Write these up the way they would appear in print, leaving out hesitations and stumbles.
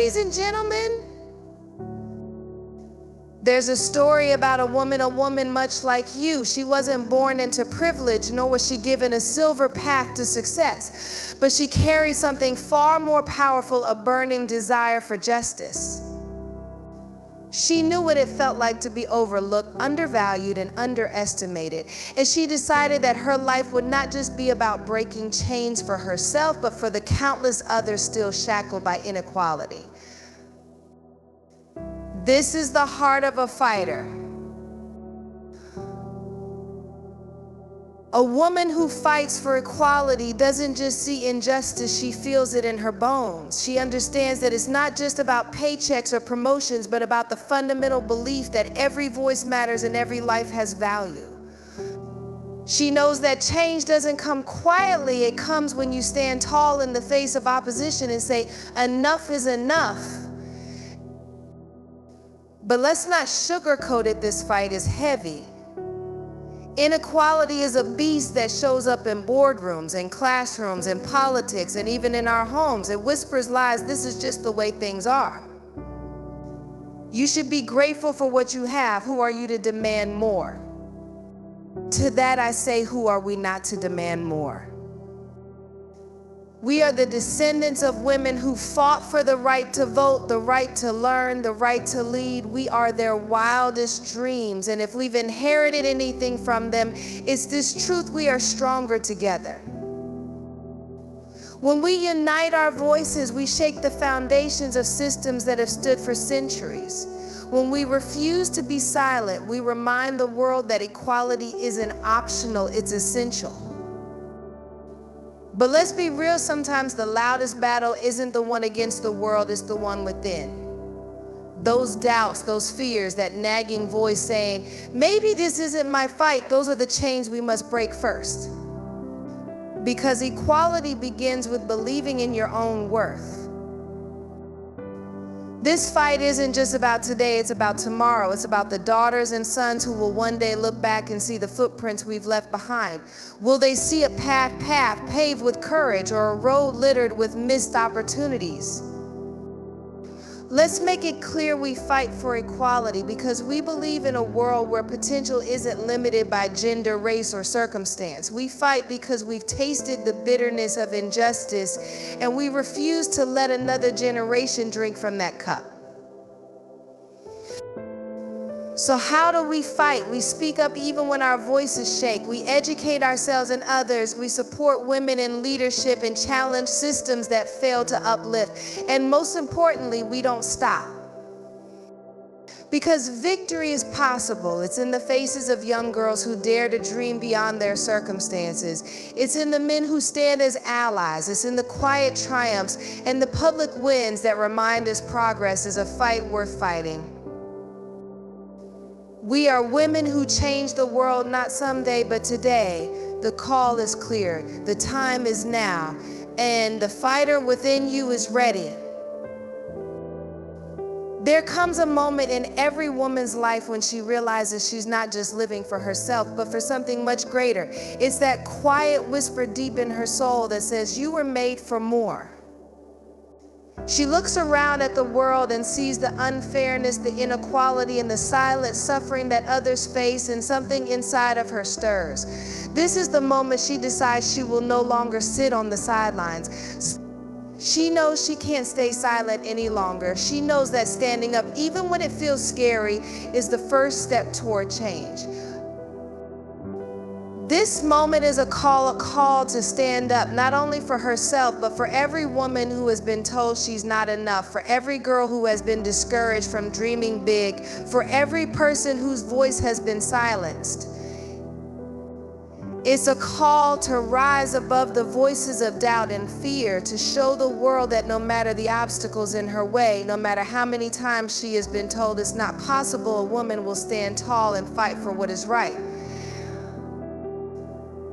ladies and gentlemen, there's a story about a woman much like you. She wasn't born into privilege, nor was she given a silver path to success, but she carried something far more powerful, a burning desire for justice. She knew what it felt like to be overlooked, undervalued, and underestimated. And she decided that her life would not just be about breaking chains for herself, but for the countless others still shackled by inequality. This is the heart of a fighter. A woman who fights for equality doesn't just see injustice, she feels it in her bones. She understands that it's not just about paychecks or promotions, but about the fundamental belief that every voice matters and every life has value. She knows that change doesn't come quietly, it comes when you stand tall in the face of opposition and say, enough is enough. But let's not sugarcoat it, this fight is heavy. Inequality is a beast that shows up in boardrooms, in classrooms, in politics, and even in our homes. It whispers lies, this is just the way things are. You should be grateful for what you have. Who are you to demand more? To that I say, who are we not to demand more? We are the descendants of women who fought for the right to vote, the right to learn, the right to lead. We are their wildest dreams. And if we've inherited anything from them, it's this truth: we are stronger together. When we unite our voices, we shake the foundations of systems that have stood for centuries. When we refuse to be silent, we remind the world that equality isn't optional, it's essential. But let's be real, sometimes the loudest battle isn't the one against the world, it's the one within. Those doubts, those fears, that nagging voice saying, maybe this isn't my fight, those are the chains we must break first. Because equality begins with believing in your own worth. This fight isn't just about today, it's about tomorrow. It's about the daughters and sons who will one day look back and see the footprints we've left behind. Will they see a path paved with courage, or a road littered with missed opportunities? Let's make it clear we fight for equality because we believe in a world where potential isn't limited by gender, race, or circumstance. We fight because we've tasted the bitterness of injustice and we refuse to let another generation drink from that cup. So how do we fight? We speak up even when our voices shake. We educate ourselves and others. We support women in leadership and challenge systems that fail to uplift. And most importantly, we don't stop. Because victory is possible. It's in the faces of young girls who dare to dream beyond their circumstances. It's in the men who stand as allies. It's in the quiet triumphs and the public wins that remind us progress is a fight worth fighting. We are women who change the world, not someday, but today. The call is clear, the time is now, and the fighter within you is ready. There comes a moment in every woman's life when she realizes she's not just living for herself, but for something much greater. It's that quiet whisper deep in her soul that says, you were made for more. She looks around at the world and sees the unfairness, the inequality, and the silent suffering that others face, and something inside of her stirs. This is the moment she decides she will no longer sit on the sidelines. She knows she can't stay silent any longer. She knows that standing up, even when it feels scary, is the first step toward change. This moment is a call to stand up, not only for herself, but for every woman who has been told she's not enough, for every girl who has been discouraged from dreaming big, for every person whose voice has been silenced. It's a call to rise above the voices of doubt and fear, to show the world that no matter the obstacles in her way, no matter how many times she has been told it's not possible, a woman will stand tall and fight for what is right.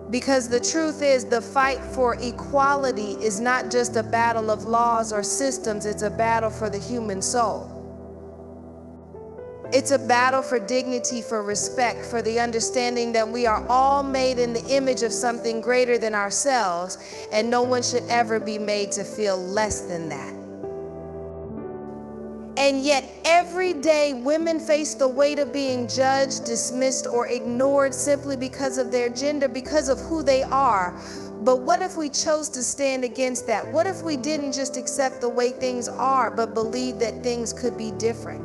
Because the truth is, the fight for equality is not just a battle of laws or systems, it's a battle for the human soul. It's a battle for dignity, for respect, for the understanding that we are all made in the image of something greater than ourselves, and no one should ever be made to feel less than that. And yet every day women face the weight of being judged, dismissed, or ignored simply because of their gender, because of who they are. But what if we chose to stand against that? What if we didn't just accept the way things are, but believed that things could be different?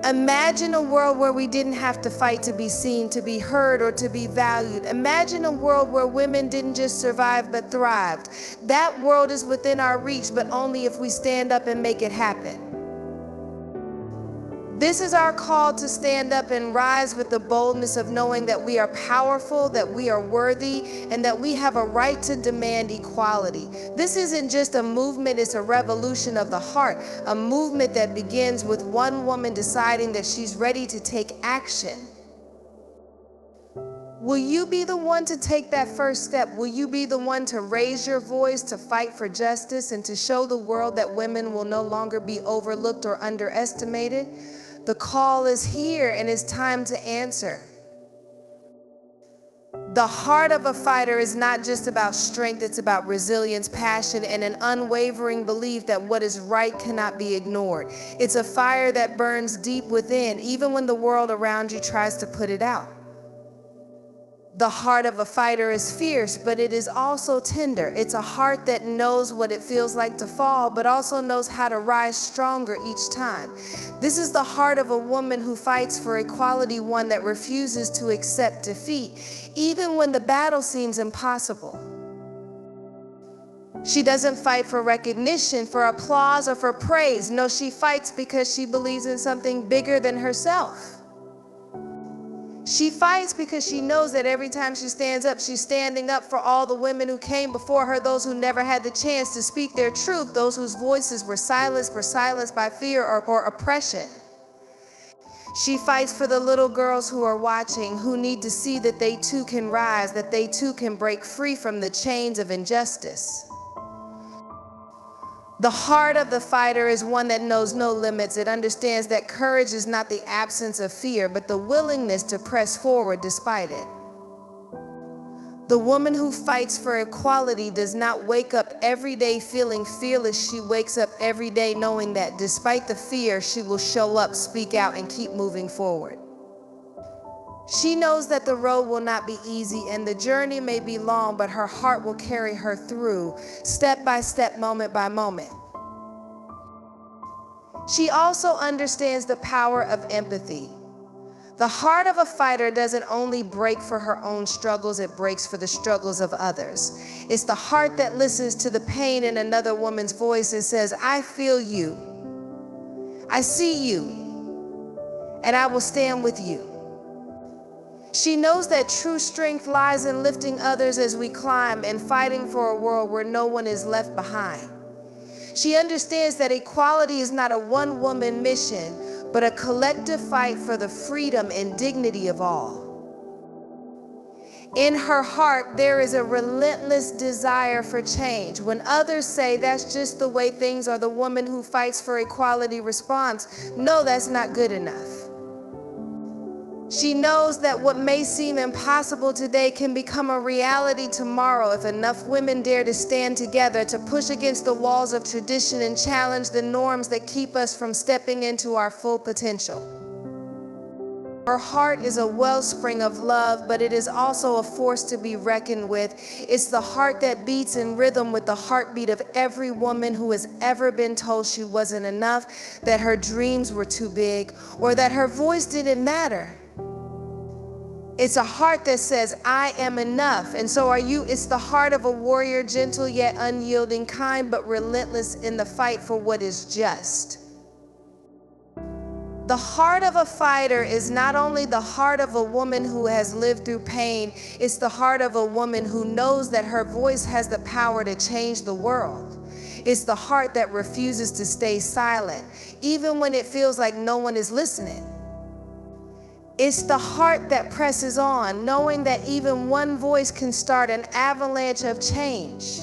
Imagine a world where we didn't have to fight to be seen, to be heard, or to be valued. Imagine a world where women didn't just survive but thrived. That world is within our reach, but only if we stand up and make it happen. This is our call to stand up and rise with the boldness of knowing that we are powerful, that we are worthy, and that we have a right to demand equality. This isn't just a movement, it's a revolution of the heart, a movement that begins with one woman deciding that she's ready to take action. Will you be the one to take that first step? Will you be the one to raise your voice, to fight for justice, and to show the world that women will no longer be overlooked or underestimated? The call is here, and it's time to answer. The heart of a fighter is not just about strength, it's about resilience, passion, and an unwavering belief that what is right cannot be ignored. It's a fire that burns deep within, even when the world around you tries to put it out. The heart of a fighter is fierce, but it is also tender. It's a heart that knows what it feels like to fall, but also knows how to rise stronger each time. This is the heart of a woman who fights for equality, one that refuses to accept defeat, even when the battle seems impossible. She doesn't fight for recognition, for applause, or for praise. No, she fights because she believes in something bigger than herself. She fights because she knows that every time she stands up, she's standing up for all the women who came before her, those who never had the chance to speak their truth, those whose voices were silenced by fear or oppression. She fights for the little girls who are watching, who need to see that they too can rise, that they too can break free from the chains of injustice. The heart of the fighter is one that knows no limits. It understands that courage is not the absence of fear, but the willingness to press forward despite it. The woman who fights for equality does not wake up every day feeling fearless. She wakes up every day knowing that despite the fear, she will show up, speak out, and keep moving forward. She knows that the road will not be easy and the journey may be long, but her heart will carry her through, step by step, moment by moment. She also understands the power of empathy. The heart of a fighter doesn't only break for her own struggles, it breaks for the struggles of others. It's the heart that listens to the pain in another woman's voice and says, I feel you, I see you, and I will stand with you. She knows that true strength lies in lifting others as we climb and fighting for a world where no one is left behind. She understands that equality is not a one-woman mission, but a collective fight for the freedom and dignity of all. In her heart, there is a relentless desire for change. When others say that's just the way things are, the woman who fights for equality responds, no, that's not good enough. She knows that what may seem impossible today can become a reality tomorrow if enough women dare to stand together, to push against the walls of tradition and challenge the norms that keep us from stepping into our full potential. Her heart is a wellspring of love, but it is also a force to be reckoned with. It's the heart that beats in rhythm with the heartbeat of every woman who has ever been told she wasn't enough, that her dreams were too big, or that her voice didn't matter. It's a heart that says, I am enough, and so are you. It's the heart of a warrior, gentle yet unyielding, kind but relentless in the fight for what is just. The heart of a fighter is not only the heart of a woman who has lived through pain, it's the heart of a woman who knows that her voice has the power to change the world. It's the heart that refuses to stay silent, even when it feels like no one is listening. It's the heart that presses on, knowing that even one voice can start an avalanche of change.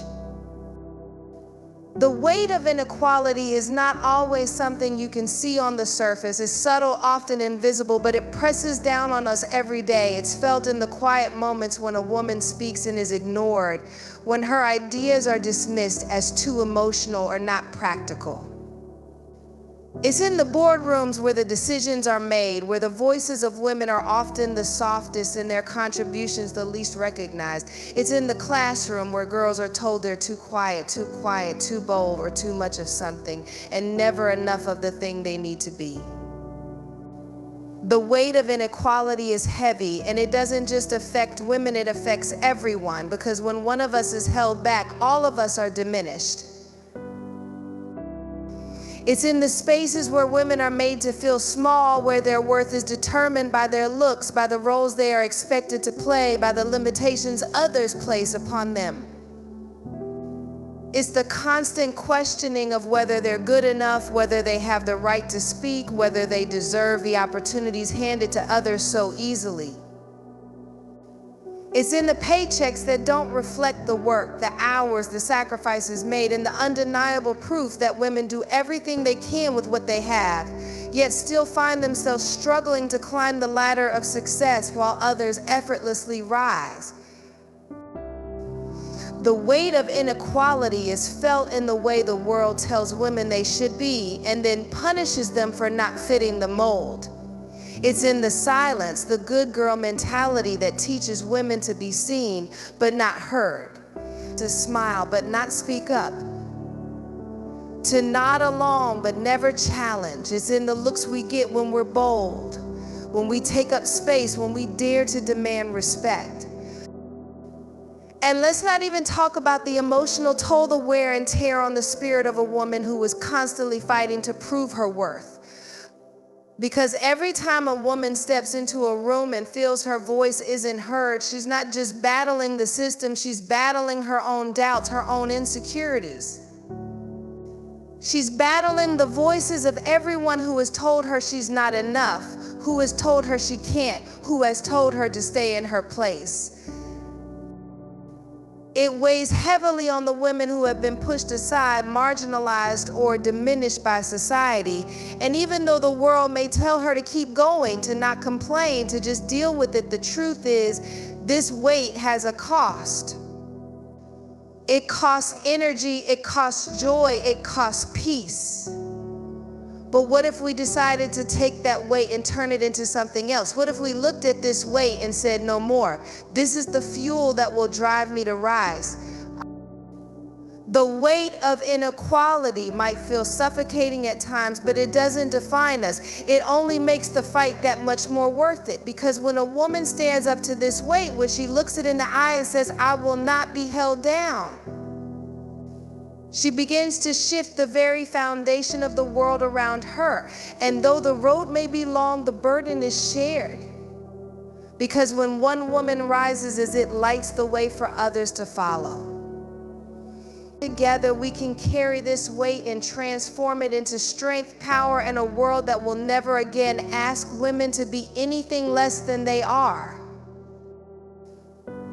The weight of inequality is not always something you can see on the surface. It's subtle, often invisible, but it presses down on us every day. It's felt in the quiet moments when a woman speaks and is ignored, when her ideas are dismissed as too emotional or not practical. It's in the boardrooms where the decisions are made, where the voices of women are often the softest and their contributions the least recognized. It's in the classroom where girls are told they're too quiet, too bold, or too much of something, and never enough of the thing they need to be. The weight of inequality is heavy, and it doesn't just affect women, it affects everyone, because when one of us is held back, all of us are diminished. It's in the spaces where women are made to feel small, where their worth is determined by their looks, by the roles they are expected to play, by the limitations others place upon them. It's the constant questioning of whether they're good enough, whether they have the right to speak, whether they deserve the opportunities handed to others so easily. It's in the paychecks that don't reflect the work, the hours, the sacrifices made, and the undeniable proof that women do everything they can with what they have, yet still find themselves struggling to climb the ladder of success while others effortlessly rise. The weight of inequality is felt in the way the world tells women they should be and then punishes them for not fitting the mold. It's in the silence, the good girl mentality that teaches women to be seen but not heard, to smile but not speak up, to nod along but never challenge. It's in the looks we get when we're bold, when we take up space, when we dare to demand respect. And let's not even talk about the emotional toll, the wear and tear on the spirit of a woman who is constantly fighting to prove her worth. Because every time a woman steps into a room and feels her voice isn't heard, she's not just battling the system, she's battling her own doubts, her own insecurities. She's battling the voices of everyone who has told her she's not enough, who has told her she can't, who has told her to stay in her place. It weighs heavily on the women who have been pushed aside, marginalized, or diminished by society. And even though the world may tell her to keep going, to not complain, to just deal with it, the truth is, this weight has a cost. It costs energy, it costs joy, it costs peace. But what if we decided to take that weight and turn it into something else? What if we looked at this weight and said, no more? This is the fuel that will drive me to rise. The weight of inequality might feel suffocating at times, but it doesn't define us. It only makes the fight that much more worth it. Because when a woman stands up to this weight, when she looks it in the eye and says, I will not be held down, she begins to shift the very foundation of the world around her. And though the road may be long, the burden is shared. Because when one woman rises, it lights the way for others to follow. Together, we can carry this weight and transform it into strength, power, and a world that will never again ask women to be anything less than they are.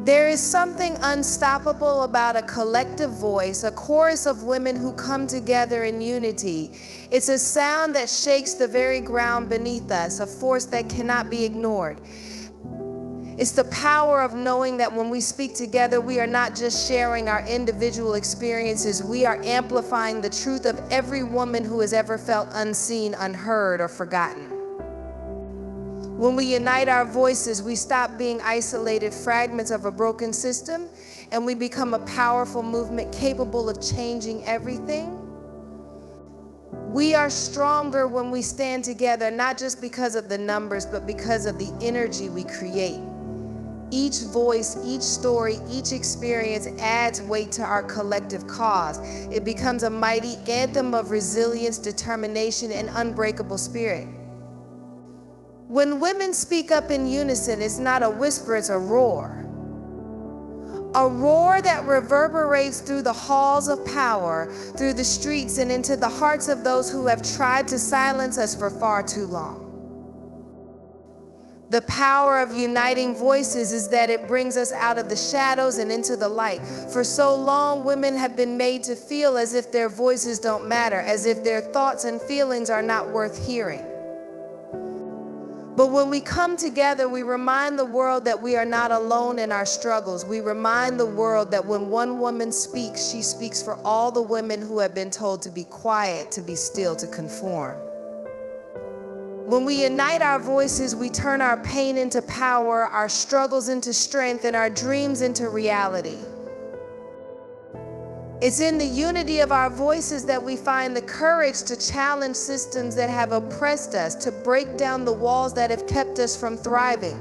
There is something unstoppable about a collective voice, a chorus of women who come together in unity. It's a sound that shakes the very ground beneath us, a force that cannot be ignored. It's the power of knowing that when we speak together, we are not just sharing our individual experiences, we are amplifying the truth of every woman who has ever felt unseen, unheard, or forgotten. When we unite our voices, we stop being isolated fragments of a broken system, and we become a powerful movement capable of changing everything. We are stronger when we stand together, not just because of the numbers, but because of the energy we create. Each voice, each story, each experience adds weight to our collective cause. It becomes a mighty anthem of resilience, determination, and unbreakable spirit. When women speak up in unison, it's not a whisper, it's a roar. A roar that reverberates through the halls of power, through the streets, and into the hearts of those who have tried to silence us for far too long. The power of uniting voices is that it brings us out of the shadows and into the light. For so long, women have been made to feel as if their voices don't matter, as if their thoughts and feelings are not worth hearing. But when we come together, we remind the world that we are not alone in our struggles. We remind the world that when one woman speaks, she speaks for all the women who have been told to be quiet, to be still, to conform. When we unite our voices, we turn our pain into power, our struggles into strength, and our dreams into reality. It's in the unity of our voices that we find the courage to challenge systems that have oppressed us, to break down the walls that have kept us from thriving.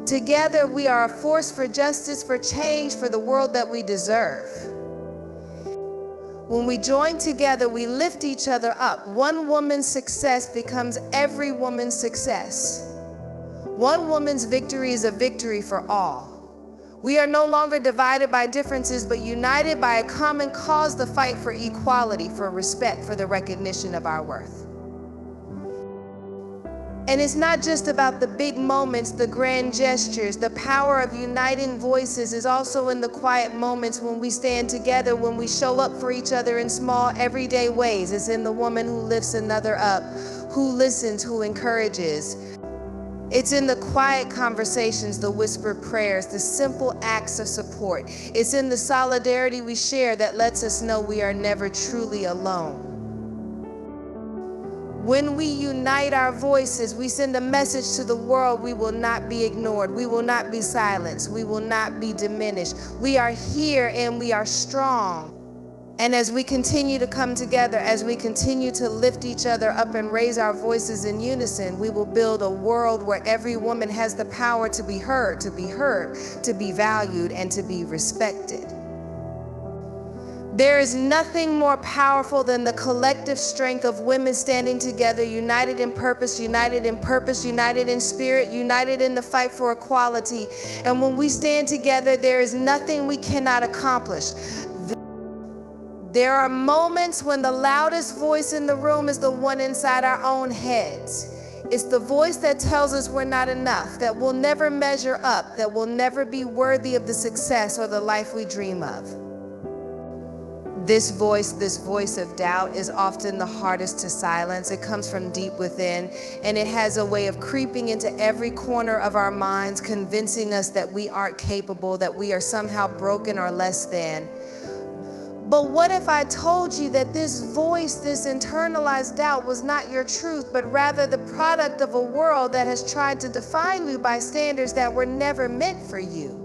Together, we are a force for justice, for change, for the world that we deserve. When we join together, we lift each other up. One woman's success becomes every woman's success. One woman's victory is a victory for all. We are no longer divided by differences, but united by a common cause, the fight for equality, for respect, for the recognition of our worth. And it's not just about the big moments, the grand gestures. The power of uniting voices is also in the quiet moments when we stand together, when we show up for each other in small, everyday ways. It's in the woman who lifts another up, who listens, who encourages. It's in the quiet conversations, the whispered prayers, the simple acts of support. It's in the solidarity we share that lets us know we are never truly alone. When we unite our voices, we send a message to the world: we will not be ignored, we will not be silenced, we will not be diminished. We are here and we are strong. And as we continue to come together, as we continue to lift each other up and raise our voices in unison, we will build a world where every woman has the power to be heard, to be valued, and to be respected. There is nothing more powerful than the collective strength of women standing together, united in purpose, united in spirit, united in the fight for equality. And when we stand together, there is nothing we cannot accomplish. There are moments when the loudest voice in the room is the one inside our own heads. It's the voice that tells us we're not enough, that we'll never measure up, that we'll never be worthy of the success or the life we dream of. This voice of doubt is often the hardest to silence. It comes from deep within, and it has a way of creeping into every corner of our minds, convincing us that we aren't capable, that we are somehow broken or less than. But what if I told you that this voice, this internalized doubt, was not your truth, but rather the product of a world that has tried to define you by standards that were never meant for you?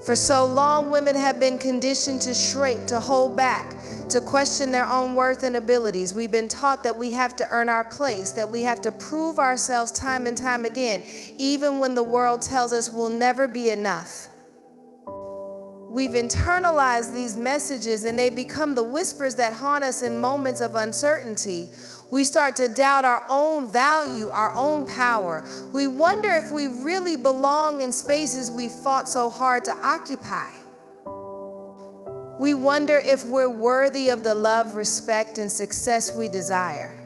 For so long, women have been conditioned to shrink, to hold back, to question their own worth and abilities. We've been taught that we have to earn our place, that we have to prove ourselves time and time again, even when the world tells us we'll never be enough. We've internalized these messages, and they become the whispers that haunt us in moments of uncertainty. We start to doubt our own value, our own power. We wonder if we really belong in spaces we fought so hard to occupy. We wonder if we're worthy of the love, respect, and success we desire.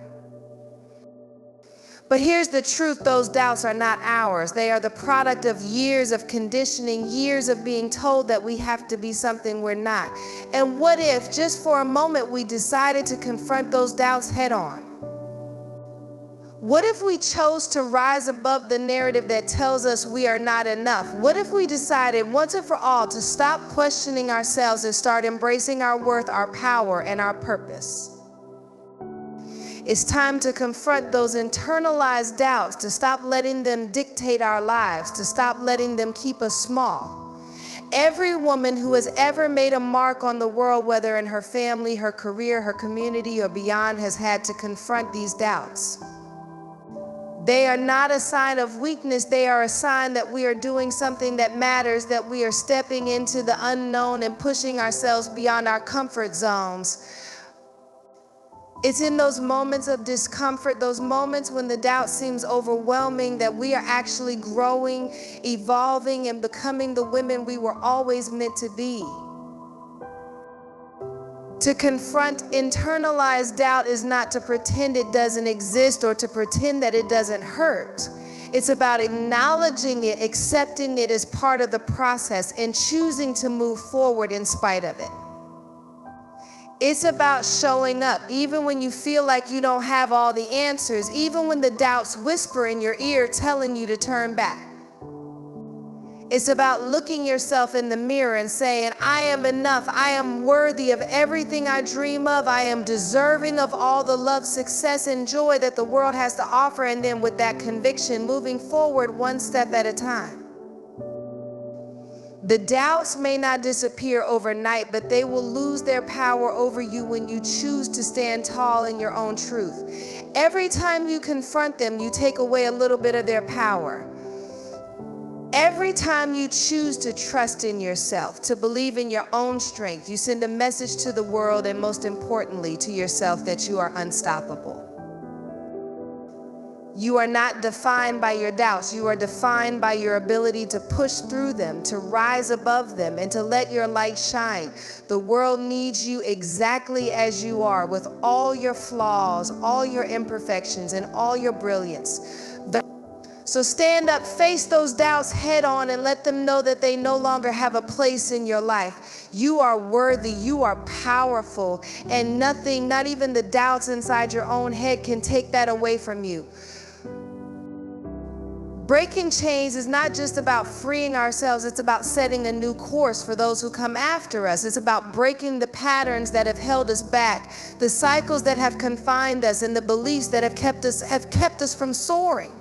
But here's the truth: those doubts are not ours. They are the product of years of conditioning, years of being told that we have to be something we're not. And what if, just for a moment, we decided to confront those doubts head on? What if we chose to rise above the narrative that tells us we are not enough? What if we decided once and for all to stop questioning ourselves and start embracing our worth, our power, and our purpose? It's time to confront those internalized doubts, to stop letting them dictate our lives, to stop letting them keep us small. Every woman who has ever made a mark on the world, whether in her family, her career, her community, or beyond, has had to confront these doubts. They are not a sign of weakness. They are a sign that we are doing something that matters, that we are stepping into the unknown and pushing ourselves beyond our comfort zones. It's in those moments of discomfort, those moments when the doubt seems overwhelming, that we are actually growing, evolving, and becoming the women we were always meant to be. To confront internalized doubt is not to pretend it doesn't exist or to pretend that it doesn't hurt. It's about acknowledging it, accepting it as part of the process, and choosing to move forward in spite of it. It's about showing up, even when you feel like you don't have all the answers, even when the doubts whisper in your ear telling you to turn back. It's about looking yourself in the mirror and saying, I am enough. I am worthy of everything I dream of. I am deserving of all the love, success, and joy that the world has to offer. And then with that conviction, moving forward one step at a time. The doubts may not disappear overnight, but they will lose their power over you when you choose to stand tall in your own truth. Every time you confront them, you take away a little bit of their power. Every time you choose to trust in yourself, to believe in your own strength, you send a message to the world and most importantly to yourself that you are unstoppable. You are not defined by your doubts. You are defined by your ability to push through them, to rise above them, and to let your light shine. The world needs you exactly as you are, with all your flaws, all your imperfections, and all your brilliance. So stand up, face those doubts head on, and let them know that they no longer have a place in your life. You are worthy, you are powerful, and nothing, not even the doubts inside your own head, can take that away from you. Breaking chains is not just about freeing ourselves, it's about setting a new course for those who come after us. It's about breaking the patterns that have held us back, the cycles that have confined us, and the beliefs that have kept us from soaring.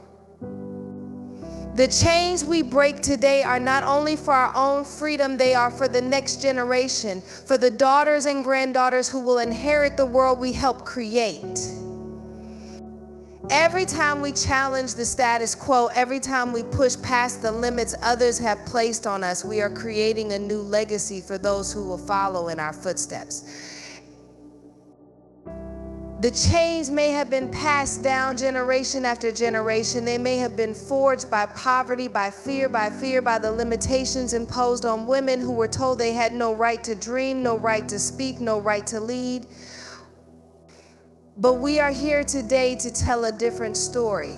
The chains we break today are not only for our own freedom, they are for the next generation, for the daughters and granddaughters who will inherit the world we help create. Every time we challenge the status quo, every time we push past the limits others have placed on us, we are creating a new legacy for those who will follow in our footsteps. The chains may have been passed down generation after generation. They may have been forged by poverty, by fear, by the limitations imposed on women who were told they had no right to dream, no right to speak, no right to lead. But we are here today to tell a different story.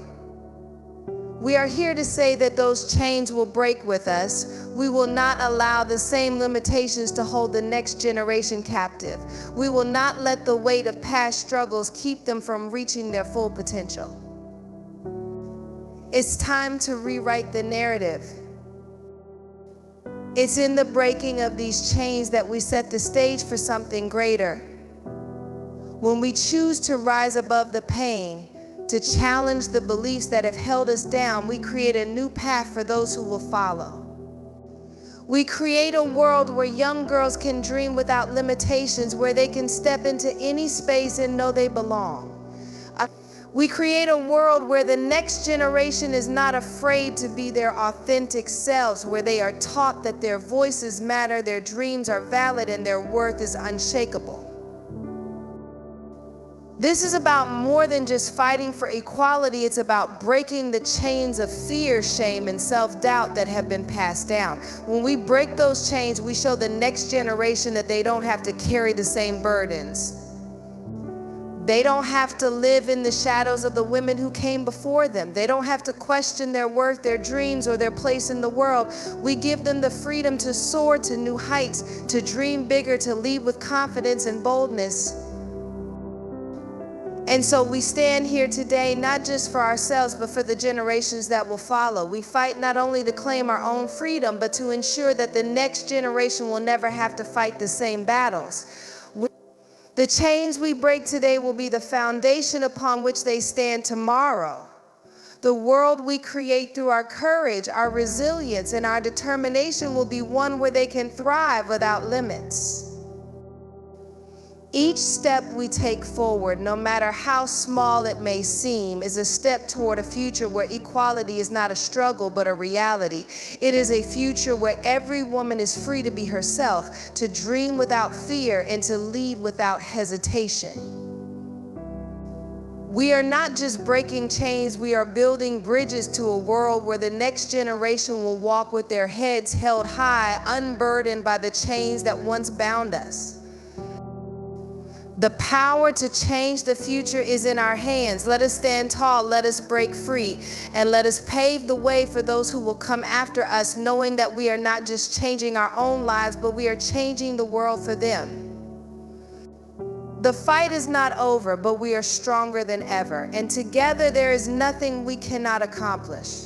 We are here to say that those chains will break with us. We will not allow the same limitations to hold the next generation captive. We will not let the weight of past struggles keep them from reaching their full potential. It's time to rewrite the narrative. It's in the breaking of these chains that we set the stage for something greater. When we choose to rise above the pain, to challenge the beliefs that have held us down, we create a new path for those who will follow. We create a world where young girls can dream without limitations, where they can step into any space and know they belong. We create a world where the next generation is not afraid to be their authentic selves, where they are taught that their voices matter, their dreams are valid, and their worth is unshakable. This is about more than just fighting for equality. It's about breaking the chains of fear, shame, and self-doubt that have been passed down. When we break those chains, we show the next generation that they don't have to carry the same burdens. They don't have to live in the shadows of the women who came before them. They don't have to question their worth, their dreams, or their place in the world. We give them the freedom to soar to new heights, to dream bigger, to lead with confidence and boldness. And so we stand here today not just for ourselves, but for the generations that will follow. We fight not only to claim our own freedom, but to ensure that the next generation will never have to fight the same battles. The chains we break today will be the foundation upon which they stand tomorrow. The world we create through our courage, our resilience, and our determination will be one where they can thrive without limits. Each step we take forward, no matter how small it may seem, is a step toward a future where equality is not a struggle but a reality. It is a future where every woman is free to be herself, to dream without fear, and to lead without hesitation. We are not just breaking chains, we are building bridges to a world where the next generation will walk with their heads held high, unburdened by the chains that once bound us. The power to change the future is in our hands. Let us stand tall, let us break free, and let us pave the way for those who will come after us, knowing that we are not just changing our own lives, but we are changing the world for them. The fight is not over, but we are stronger than ever, and together there is nothing we cannot accomplish.